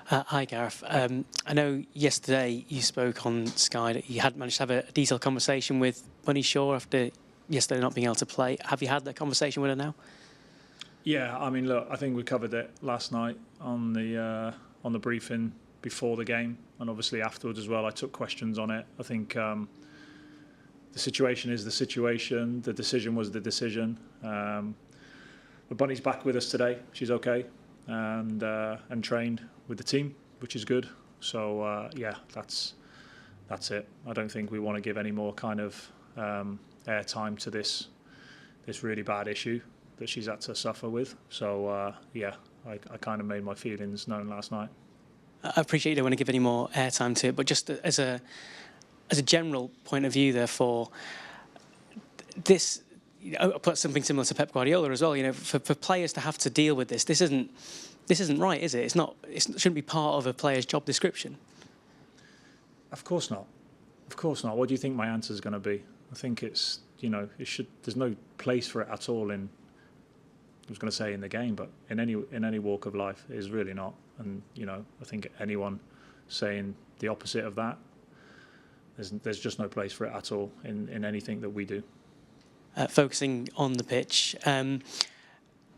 Hi, Gareth. I know yesterday you spoke on Sky that you had managed to have a detailed conversation with Bunny Shaw after yesterday not being able to play. Have you had that conversation with her now? Yeah, I mean, look, I think we covered it last night on the briefing before the game, and obviously afterwards as well. I took questions on it. I think the situation is the situation. The decision was the decision. But Bunny's back with us today. She's okay, and trained with the team, which is good. So yeah, that's it. I don't think we want to give any more kind of airtime to this really bad issue that she's had to suffer with. So yeah, I kind of made my feelings known last night. I appreciate you don't want to give any more airtime to it, but just as a general point of view, therefore, this, I'll put something similar to Pep Guardiola as well. You know, for players to have to deal with this isn't right, is it? It shouldn't be part of a player's job description. Of course not. Of course not. What do you think my answer is going to be? I think it's, you know, there's no place for it at all in, I was going to say in the game, but in any walk of life, it is really not. And you know, I think anyone saying the opposite of that, there's just no place for it at all in anything that we do. Focusing on the pitch,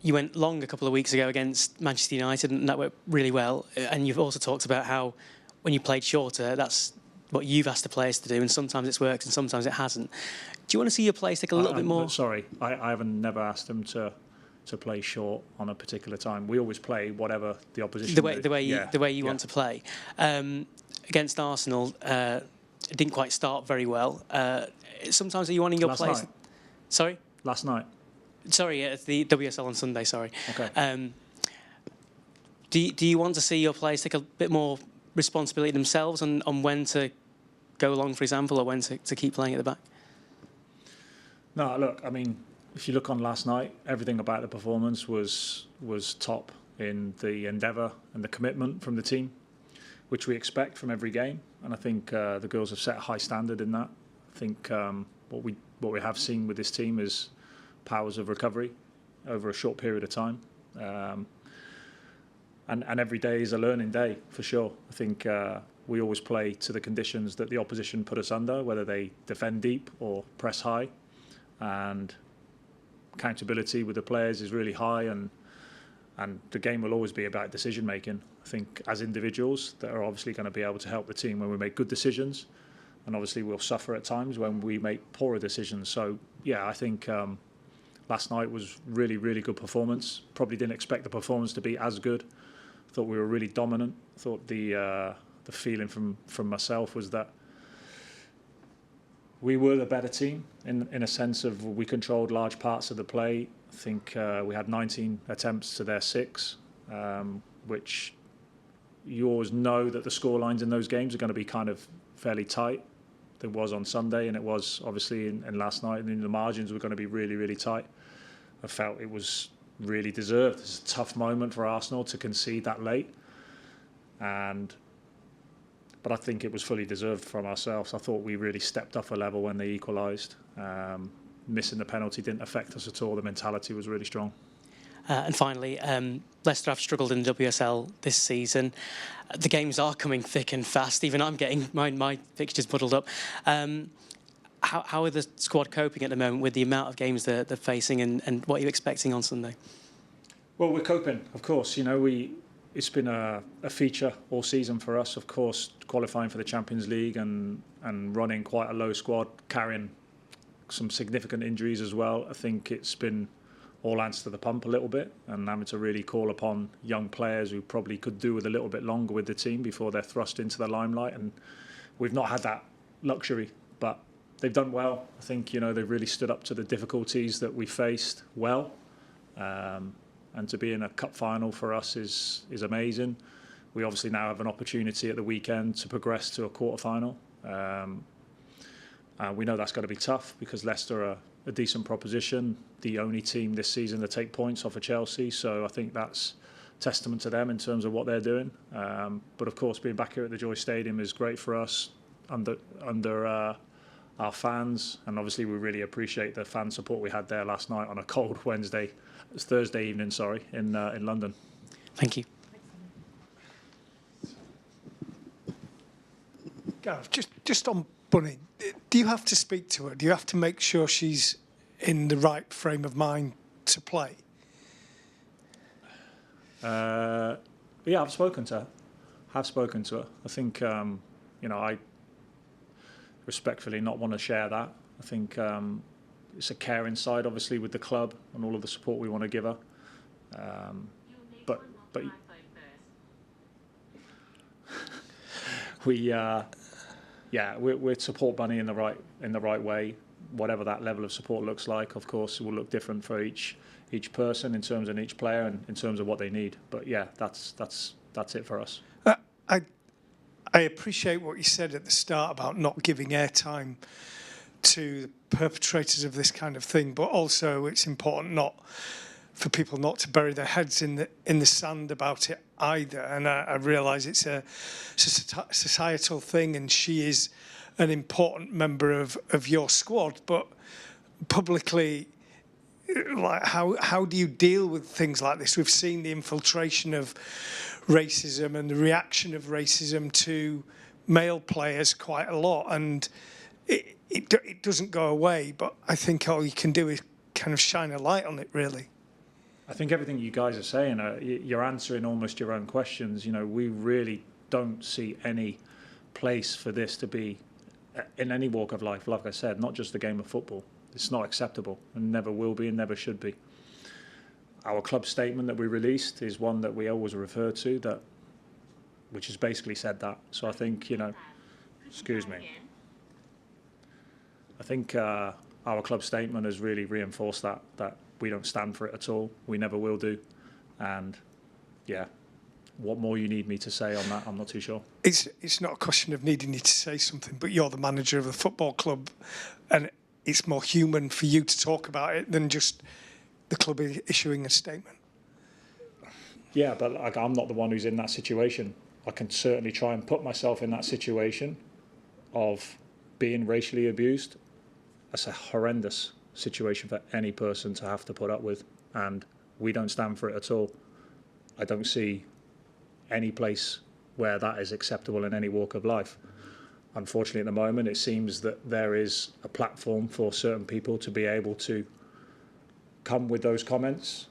you went long a couple of weeks ago against Manchester United, and that went really well. And you've also talked about how when you played shorter, that's what you've asked the players to do, and sometimes it's worked and sometimes it hasn't. Do you want to see your players take a little bit more? Sorry, I haven't never asked them to play short on a particular time. We always play whatever the opposition the way you want to play. Against Arsenal, it didn't quite start very well. Sometimes are you wanting your players? Night. Sorry. Last night. Sorry, it's the WSL on Sunday. Sorry. Okay. Do you want to see your players take a bit more responsibility themselves on when to go long, for example, or when to keep playing at the back? No, look, I mean, if you look on last night, everything about the performance was top in the endeavour and the commitment from the team, which we expect from every game. And I think the girls have set a high standard in that. I think what we have seen with this team is powers of recovery over a short period of time. And every day is a learning day, for sure. I think we always play to the conditions that the opposition put us under, whether they defend deep or press high. And accountability with the players is really high, and the game will always be about decision making. I think as individuals that are obviously going to be able to help the team when we make good decisions, and obviously we'll suffer at times when we make poorer decisions. So yeah, I think last night was really, really good performance. Probably didn't expect the performance to be as good. Thought we were really dominant. Thought the feeling from myself was that we were the better team in a sense of we controlled large parts of the play. I think we had 19 attempts to their 6, which you always know that the scorelines in those games are going to be kind of fairly tight. There was on Sunday, and it was obviously in last night, and the margins were going to be really, really tight. I felt it was really deserved. It's a tough moment for Arsenal to concede that late, but I think it was fully deserved from ourselves. I thought we really stepped up a level when they equalised. Missing the penalty didn't affect us at all. The mentality was really strong. And finally, Leicester have struggled in the WSL this season. The games are coming thick and fast. Even I'm getting my fixtures muddled up. How are the squad coping at the moment with the amount of games they're facing, and what are you expecting on Sunday? Well, we're coping, of course. You know, it's been a feature all season for us, of course, qualifying for the Champions League and running quite a low squad, carrying some significant injuries as well. I think it's been all hands to the pump a little bit, and having to really call upon young players who probably could do with a little bit longer with the team before they're thrust into the limelight. And we've not had that luxury, but they've done well. I think, you know, they've really stood up to the difficulties that we faced well. And to be in a cup final for us is amazing. We obviously now have an opportunity at the weekend to progress to a quarter-final. We know that's going to be tough because Leicester are a decent proposition, the only team this season to take points off of Chelsea. So I think that's testament to them in terms of what they're doing. But of course, being back here at the Joy Stadium is great for us under our fans, and obviously we really appreciate the fan support we had there last night on a cold Thursday evening, in London. Thank you. Gareth, just on Bunny, do you have to speak to her? Do you have to make sure she's in the right frame of mind to play? Yeah, I've spoken to her. I think, I respectfully not want to share that. I think it's a care inside, obviously, with the club and all of the support we want to give her. But we support Bunny in the right way. Whatever that level of support looks like, of course, it will look different for each person in terms of each player and in terms of what they need. But yeah, that's it for us. I appreciate what you said at the start about not giving airtime to the perpetrators of this kind of thing, but also it's important not for people not to bury their heads in the sand about it either. And I realise it's a societal thing, and she is an important member of your squad. But publicly, like how do you deal with things like this? We've seen the infiltration of racism and the reaction of racism to male players quite a lot, and it doesn't go away. But I think all you can do is kind of shine a light on it, really. I think everything you guys are saying, you're answering almost your own questions. We really don't see any place for this to be in any walk of life. Like I said, not just the game of football. It's not acceptable and never will be and never should be. Our club statement that we released is one that we always refer to, which has basically said that. So I think, excuse me. I think our club statement has really reinforced that we don't stand for it at all. We never will do. And yeah, what more you need me to say on that, I'm not too sure. It's not a question of needing you to say something, but you're the manager of the football club, and it's more human for you to talk about it than just the club issuing a statement. Yeah, but I'm not the one who's in that situation. I can certainly try and put myself in that situation of being racially abused. That's a horrendous situation for any person to have to put up with, and we don't stand for it at all. I don't see any place where that is acceptable in any walk of life. Unfortunately, at the moment, it seems that there is a platform for certain people to be able to come with those comments.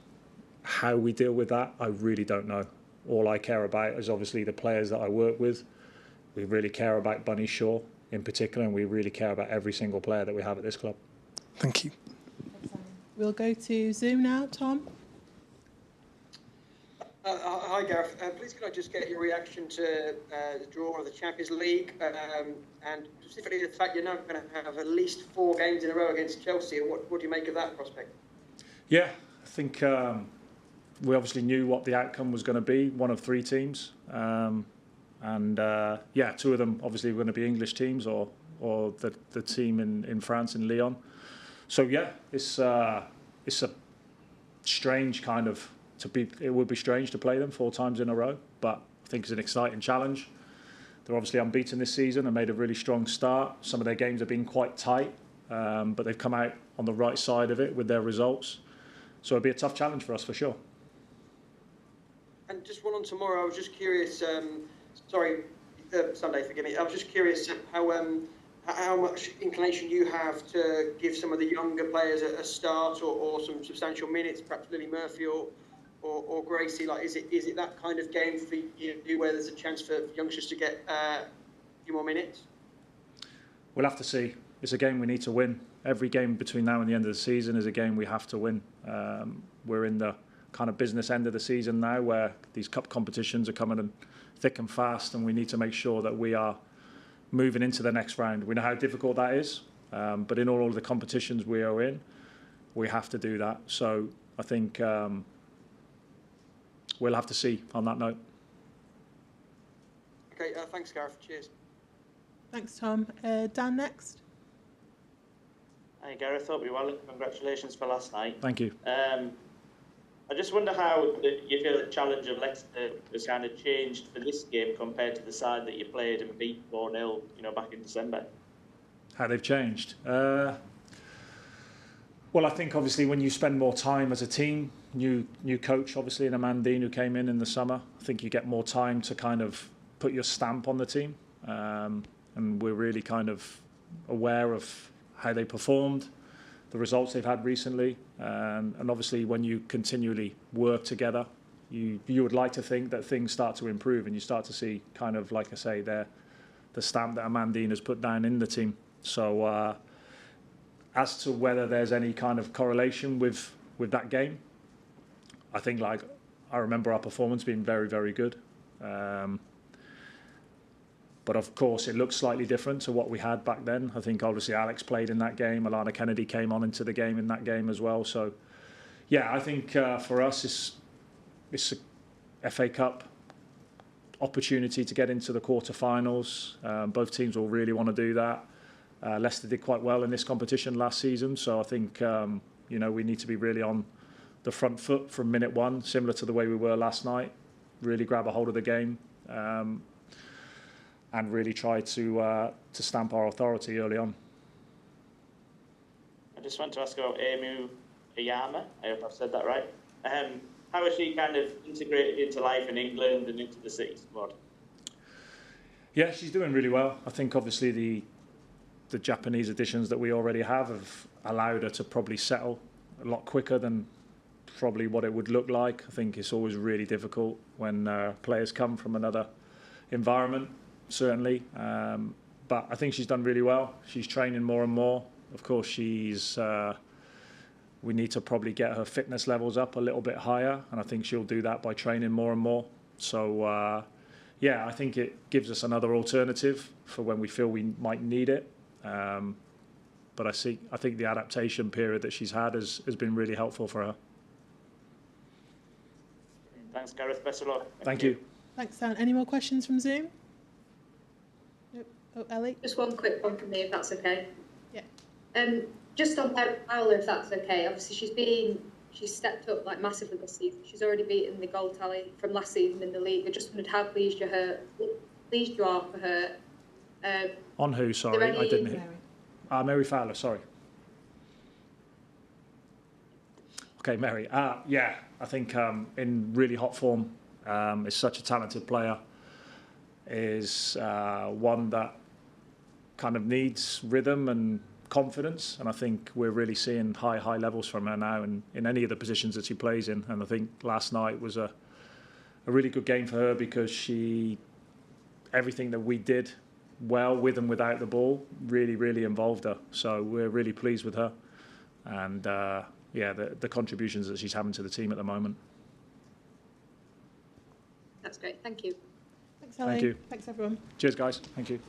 How we deal with that, I really don't know. All I care about is obviously the players that I work with. We really care about Bunny Shaw in particular, and we really care about every single player that we have at this club. Thank you. We'll go to Zoom now, Tom. Hi, Gareth. Please can I just get your reaction to the draw of the Champions League, and specifically the fact you're now going to have at least 4 games in a row against Chelsea, and what do you make of that prospect? Yeah, I think we obviously knew what the outcome was going to be, one of 3 teams. And 2 of them obviously were going to be English teams or the team in France, in Lyon. So yeah, it's a strange kind of it would be strange to play them 4 times in a row, but I think it's an exciting challenge. They're obviously unbeaten this season and made a really strong start. Some of their games have been quite tight, but they've come out on the right side of it with their results. So it'll be a tough challenge for us for sure. And just one on tomorrow, I was just curious, Sunday, forgive me. I was just curious how much inclination you have to give some of the younger players a start or some substantial minutes, perhaps Lily Murphy or Gracie. Like, is it that kind of game for you where there's a chance for youngsters to get a few more minutes? We'll have to see. It's a game we need to win. Every game between now and the end of the season is a game we have to win. We're in the kind of business end of the season now, where these cup competitions are coming in thick and fast, and we need to make sure that we are moving into the next round. We know how difficult that is, but in all of the competitions we are in, we have to do that. So I think we'll have to see on that note. Okay, thanks, Gareth. Cheers. Thanks, Tom. Dan, next. Hi, Gareth. Hope you're well. Congratulations for last night. Thank you. I just wonder how you feel the challenge of Leicester has kind of changed for this game compared to the side that you played and beat 4-0, back in December. How they've changed? Well, I think obviously when you spend more time as a team, new coach obviously in Amandine who came in the summer, I think you get more time to kind of put your stamp on the team. and we're really kind of aware of how they performed, the results they've had recently, and obviously when you continually work together, you would like to think that things start to improve and you start to see kind of, like I say, the stamp that Amandine has put down in the team. So as to whether there's any kind of correlation with that game, I think I remember our performance being very, very good. But of course, it looks slightly different to what we had back then. I think obviously Alex played in that game. Alana Kennedy came on into the game in that game as well. So, yeah, I think for us, it's a FA Cup opportunity to get into the quarterfinals. Both teams will really want to do that. Leicester did quite well in this competition last season. So I think, we need to be really on the front foot from minute one, similar to the way we were last night. Really grab a hold of the game. And really try to stamp our authority early on. I just want to ask about Aemu Oyama. I hope I've said that right. How is she kind of integrated into life in England and into the City squad? Yeah, she's doing really well. I think obviously the Japanese additions that we already have allowed her to probably settle a lot quicker than probably what it would look like. I think it's always really difficult when players come from another environment. Certainly, but I think she's done really well. She's training more and more. Of course, we need to probably get her fitness levels up a little bit higher, and I think she'll do that by training more and more. So, I think it gives us another alternative for when we feel we might need it. But I think the adaptation period that she's had has been really helpful for her. Thanks, Gareth. Best of luck. Thank you. Thanks, Dan. Any more questions from Zoom? Oh, Ellie? Just one quick one from me, if that's okay. Yeah. Just on Fowler, if that's okay. Obviously, she's stepped up massively this season. She's already beaten the goal tally from last season in the league. I just wondered how pleased you are for her. On who? Sorry, I didn't hear. Mary Fowler. Sorry. Okay, Mary. I think in really hot form. Is such a talented player. Is one that kind of needs rhythm and confidence, and I think we're really seeing high levels from her now in any of the positions that she plays in. And I think last night was a really good game for her because everything that we did well with and without the ball really involved her. So we're really pleased with her, and the contributions that she's having to the team at the moment. That's great. Thank you. Thanks, Ellie. Thank you. Thanks, everyone. Cheers, guys. Thank you.